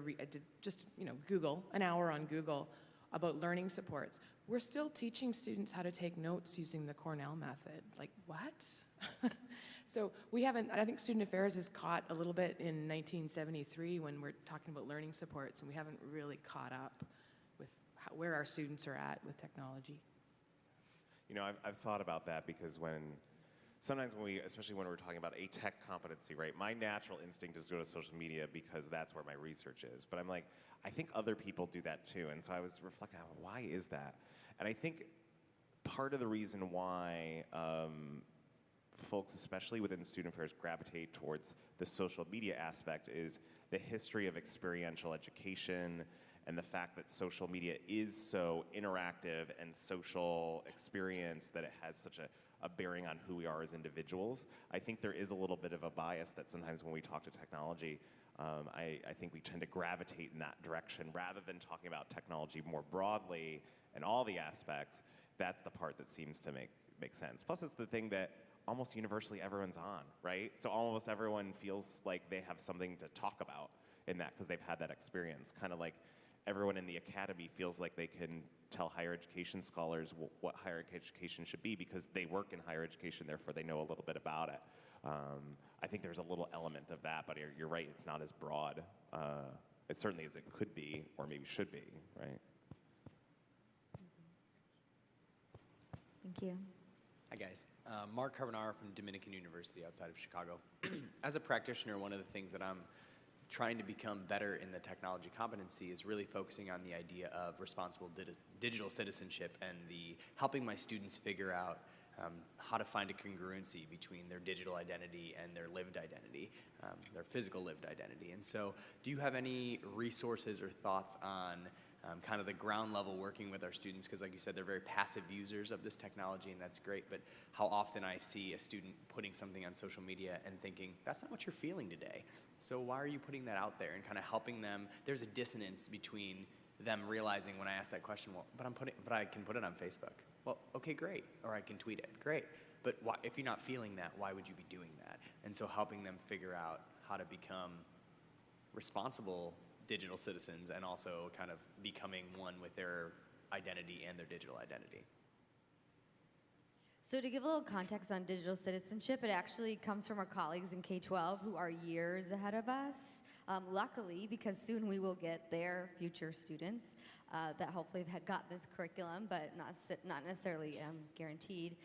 just Google, an hour on Google about learning supports. We're still teaching students how to take notes using the Cornell method. Like, what? So we haven't, I think Student Affairs is caught a little bit in 1973 when we're talking about learning supports, and we haven't really caught up with where our students are at with technology. I've thought about that because sometimes especially when we're talking about a tech competency, right, my natural instinct is to go to social media because that's where my research is. But I'm like, I think other people do that too. And so I was reflecting, why is that? And I think part of the reason why, folks, especially within student affairs, gravitate towards the social media aspect is the history of experiential education and the fact that social media is so interactive and social experience that it has such a bearing on who we are as individuals. I think there is a little bit of a bias that sometimes when we talk to technology, I think we tend to gravitate in that direction rather than talking about technology more broadly and all the aspects. That's the part that seems to make sense. Plus, it's the thing that almost universally everyone's on, right? So almost everyone feels like they have something to talk about in that because they've had that experience. Kind of like everyone in the academy feels like they can tell higher education scholars what higher education should be because they work in higher education, therefore they know a little bit about it. I think there's a little element of that, but you're right, it's not as broad. It certainly as it could be, or maybe should be, right? Thank you. Hi guys, Mark Carbonaro from Dominican University outside of Chicago. As a practitioner, one of the things that I'm trying to become better in the technology competency is really focusing on the idea of responsible digital citizenship and the helping my students figure out how to find a congruency between their digital identity and their lived identity, their physical lived identity. And so do you have any resources or thoughts on kind of the ground level working with our students? Because like you said, they're very passive users of this technology, and that's great, but how often I see a student putting something on social media and thinking, that's not what you're feeling today. So why are you putting that out there? And kind of helping them, there's a dissonance between them realizing when I ask that question, well, but I can put it on Facebook. Well, okay, great. Or I can tweet it, great. But why, if you're not feeling that, why would you be doing that? And so helping them figure out how to become responsible digital citizens and also kind of becoming one with their identity and their digital identity. So to give a little context on digital citizenship, it actually comes from our colleagues in K-12 who are years ahead of us. Luckily, because soon we will get their future students that hopefully have got this curriculum, but not necessarily guaranteed.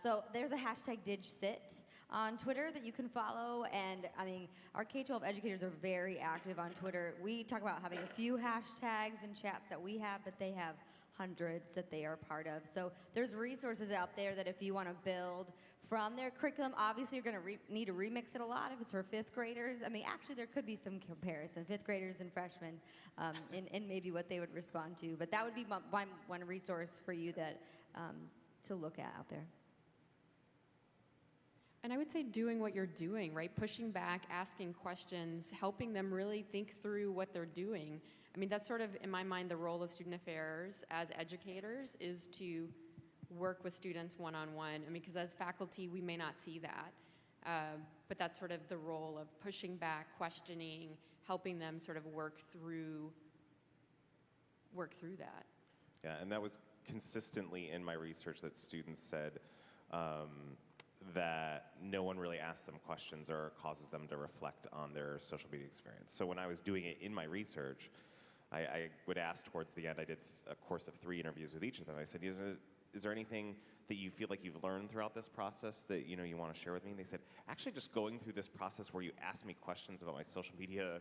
So there's a hashtag DigCit on Twitter that you can follow, and I mean, our K-12 educators are very active on Twitter. We talk about having a few hashtags and chats that we have, but they have hundreds that they are part of. So there's resources out there that if you want to build from their curriculum, obviously you're going to need to remix it a lot if it's for fifth graders. I mean, actually there could be some comparison, fifth graders and freshmen, in maybe what they would respond to. But that would be one resource for you that to look at out there. And I would say doing what you're doing, right? Pushing back, asking questions, helping them really think through what they're doing. I mean, that's sort of, in my mind, the role of student affairs as educators is to work with students one-on-one. I mean, because as faculty, we may not see that. But that's sort of the role of pushing back, questioning, helping them sort of work through that. Yeah, and that was consistently in my research that students said that no one really asks them questions or causes them to reflect on their social media experience. So when I was doing it in my research, I would ask towards the end, I did a course of 3 interviews with each of them. I said, is there anything that you feel like you've learned throughout this process that you want to share with me? And they said, actually just going through this process where you ask me questions about my social media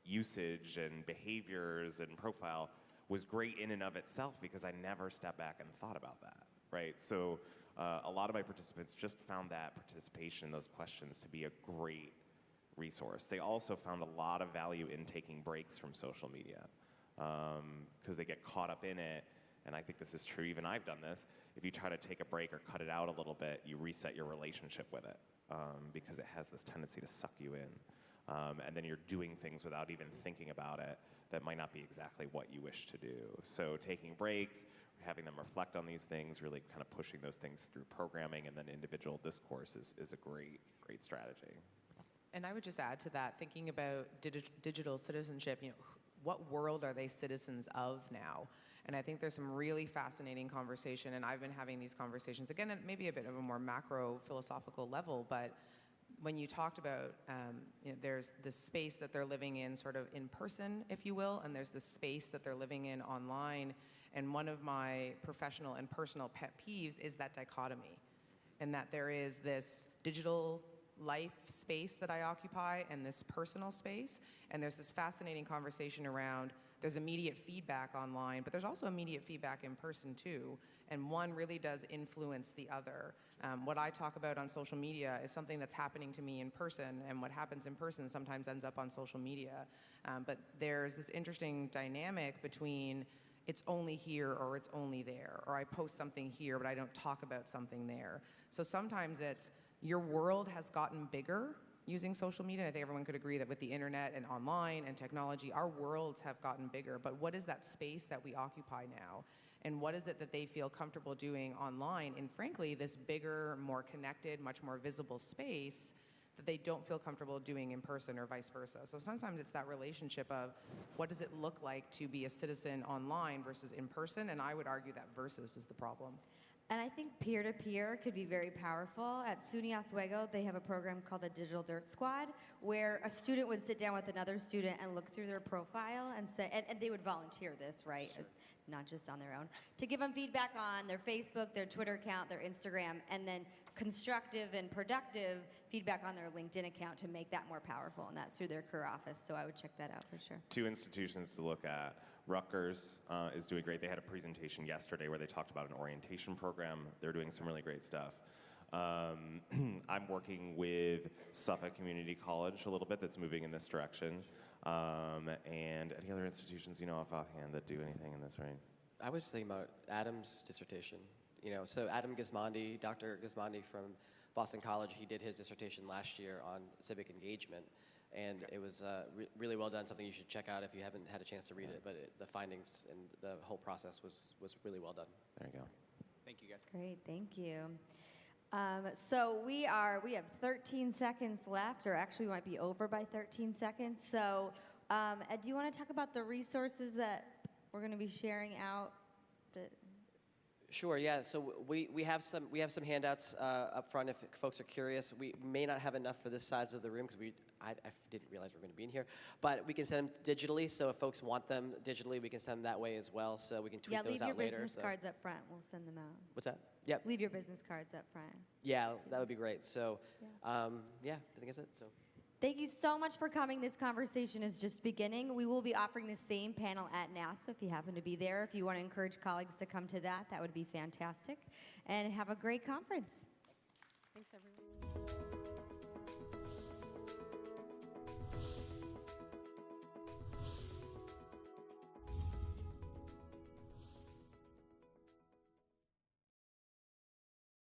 usage and behaviors and profile was great in and of itself because I never stepped back and thought about that, right? So a lot of my participants just found that participation, those questions, to be a great resource. They also found a lot of value in taking breaks from social media because they get caught up in it. And I think this is true, even I've done this. If you try to take a break or cut it out a little bit, you reset your relationship with it because it has this tendency to suck you in. And then you're doing things without even thinking about it that might not be exactly what you wish to do. So taking breaks, having them reflect on these things, really kind of pushing those things through programming and then individual discourse is a great strategy. And I would just add to that, thinking about digital citizenship, what world are they citizens of now? And I think there's some really fascinating conversation, and I've been having these conversations, again, at maybe a bit of a more macro philosophical level, but when you talked about, there's this space that they're living in sort of in person, if you will, and there's this space that they're living in online, and one of my professional and personal pet peeves is that dichotomy, and that there is this digital life space that I occupy and this personal space, and there's this fascinating conversation around there's immediate feedback online, but there's also immediate feedback in person too, and one really does influence the other. What I talk about on social media is something that's happening to me in person, and what happens in person sometimes ends up on social media. But there's this interesting dynamic between it's only here or it's only there, or I post something here but I don't talk about something there. So sometimes it's your world has gotten bigger using social media. I think everyone could agree that with the internet and online and technology, our worlds have gotten bigger. But what is that space that we occupy now? And what is it that they feel comfortable doing online in, frankly, this bigger, more connected, much more visible space that they don't feel comfortable doing in person, or vice versa? So sometimes it's that relationship of what does it look like to be a citizen online versus in person, and I would argue that versus is the problem. And I think peer-to-peer could be very powerful. At SUNY Oswego, they have a program called the Digital Dirt Squad, where a student would sit down with another student and look through their profile and say, and they would volunteer this, right? Sure. Not just on their own, to give them feedback on their Facebook, their Twitter account, their Instagram, and then constructive and productive feedback on their LinkedIn account to make that more powerful, and that's through their career office. So I would check that out for sure. 2 institutions to look at. Rutgers is doing great. They had a presentation yesterday where they talked about an orientation program. They're doing some really great stuff. I'm working with Suffolk Community College a little bit that's moving in this direction. And any other institutions you know off offhand that do anything in this range? I was thinking about Adam's dissertation. So Adam Gismondi, Dr. Gismondi from Boston College, he did his dissertation last year on civic engagement. And it was really well done, something you should check out if you haven't had a chance to read it. But the findings and the whole process was really well done. There you go. Thank you, guys. Great, thank you. So we have 13 seconds left, or actually we might be over by 13 seconds. So Ed, do you want to talk about the resources that we're going to be sharing out? Sure. Yeah. So we have some handouts up front if folks are curious. We may not have enough for this size of the room because I didn't realize we were going to be in here, but we can send them digitally. So if folks want them digitally, we can send them that way as well. So we can tweet those out later. Yeah, leave your business cards up front. We'll send them out. What's that? Yep. Leave your business cards up front. Yeah, that would be great. So I think that's it. So. Thank you so much for coming. This conversation is just beginning. We will be offering the same panel at NASPA if you happen to be there. If you want to encourage colleagues to come to that would be fantastic. And have a great conference. Thanks, everyone.